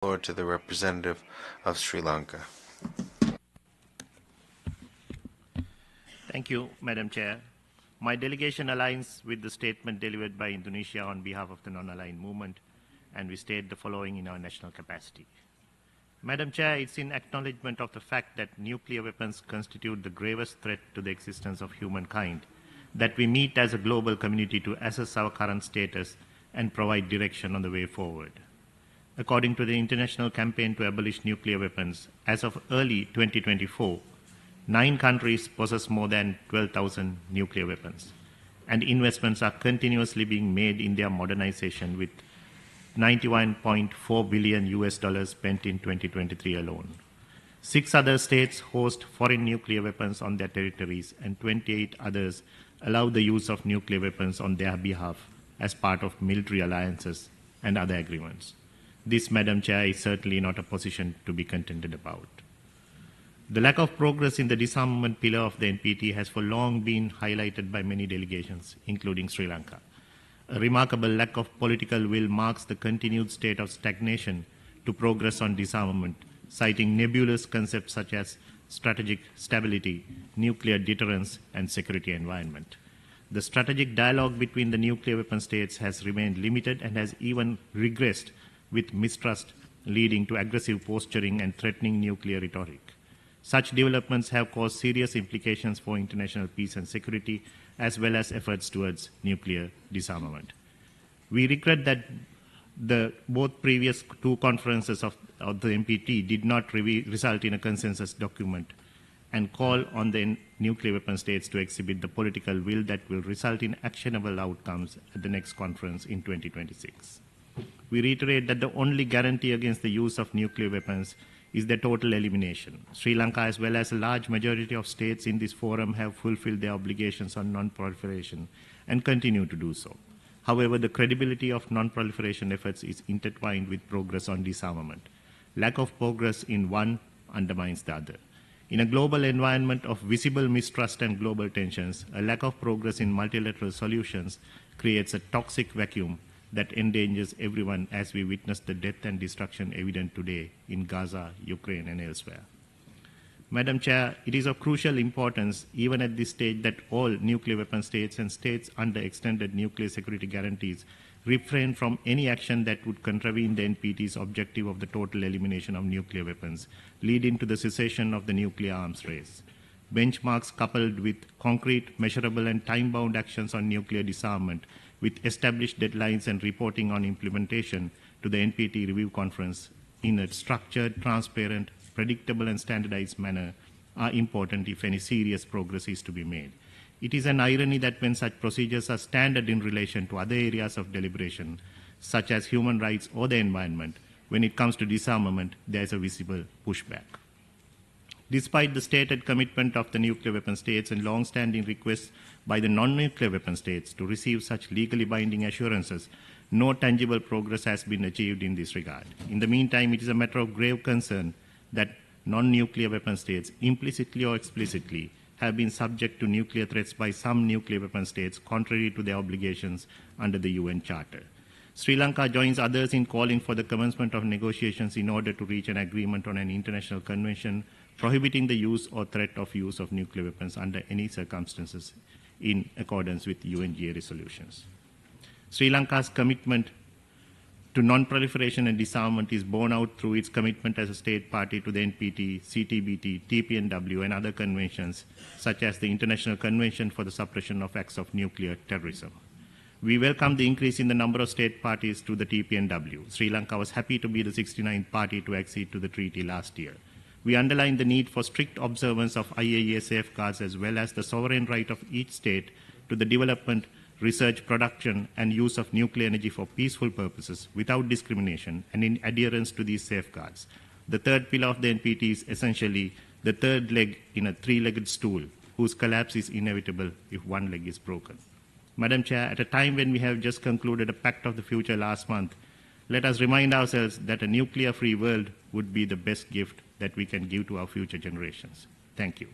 Floor to the representative of Sri Lanka. Thank you, Madam Chair. My delegation aligns with the statement delivered by Indonesia on behalf of the non-aligned movement, and we state the following in our national capacity. Madam Chair, it's in acknowledgement of the fact that nuclear weapons constitute the gravest threat to the existence of humankind that we meet as a global community to assess our current status and provide direction on the way forward. According to the International Campaign to Abolish Nuclear Weapons, as of early 2024, 9 countries possess more than 12,000 nuclear weapons, and investments are continuously being made in their modernization, with $91.4 billion spent in 2023 alone. 6 other states host foreign nuclear weapons on their territories, and 28 others allow the use of nuclear weapons on their behalf as part of military alliances and other agreements. This, Madam Chair, is certainly not a position to be contended about. The lack of progress in the disarmament pillar of the NPT has for long been highlighted by many delegations, including Sri Lanka. A remarkable lack of political will marks the continued state of stagnation to progress on disarmament, citing nebulous concepts such as strategic stability, nuclear deterrence, and security environment. The strategic dialogue between the nuclear weapon states has remained limited and has even regressed, with mistrust leading to aggressive posturing and threatening nuclear rhetoric. Such developments have caused serious implications for international peace and security, as well as efforts towards nuclear disarmament. We regret that both previous 2 conferences of the NPT did not result in a consensus document, and call on the nuclear weapon states to exhibit the political will that will result in actionable outcomes at the next conference in 2026. We reiterate that the only guarantee against the use of nuclear weapons is their total elimination. Sri Lanka, as well as a large majority of states in this forum, have fulfilled their obligations on non-proliferation and continue to do so. However, the credibility of non-proliferation efforts is intertwined with progress on disarmament. Lack of progress in one undermines the other. In a global environment of visible mistrust and global tensions, a lack of progress in multilateral solutions creates a toxic vacuum that endangers everyone, as we witness the death and destruction evident today in Gaza, Ukraine, and elsewhere. Madam Chair, it is of crucial importance, even at this stage, that all nuclear weapon states and states under extended nuclear security guarantees refrain from any action that would contravene the NPT's objective of the total elimination of nuclear weapons, leading to the cessation of the nuclear arms race. Benchmarks coupled with concrete, measurable, and time-bound actions on nuclear disarmament, with established deadlines and reporting on implementation to the NPT Review Conference in a structured, transparent, predictable, and standardized manner are important if any serious progress is to be made. It is an irony that when such procedures are standard in relation to other areas of deliberation, such as human rights or the environment, when it comes to disarmament, there is a visible pushback. Despite the stated commitment of the nuclear weapon states and long-standing requests by the non-nuclear weapon states to receive such legally binding assurances, no tangible progress has been achieved in this regard. In the meantime, it is a matter of grave concern that non-nuclear weapon states, implicitly or explicitly, have been subject to nuclear threats by some nuclear weapon states, contrary to their obligations under the UN Charter. Sri Lanka joins others in calling for the commencement of negotiations in order to reach an agreement on an international convention prohibiting the use or threat of use of nuclear weapons under any circumstances in accordance with UNGA resolutions. Sri Lanka's commitment to non-proliferation and disarmament is borne out through its commitment as a state party to the NPT, CTBT, TPNW, and other conventions, such as the International Convention for the Suppression of Acts of Nuclear Terrorism. We welcome the increase in the number of state parties to the TPNW. Sri Lanka was happy to be the 69th party to accede to the treaty last year. We underline the need for strict observance of IAEA safeguards, as well as the sovereign right of each state to the development, research, production, and use of nuclear energy for peaceful purposes without discrimination and in adherence to these safeguards. The third pillar of the NPT is essentially the third leg in a 3-legged stool, whose collapse is inevitable if one leg is broken. Madam Chair, at a time when we have just concluded a Pact of the Future last month, let us remind ourselves that a nuclear-free world would be the best gift that we can give to our future generations. Thank you.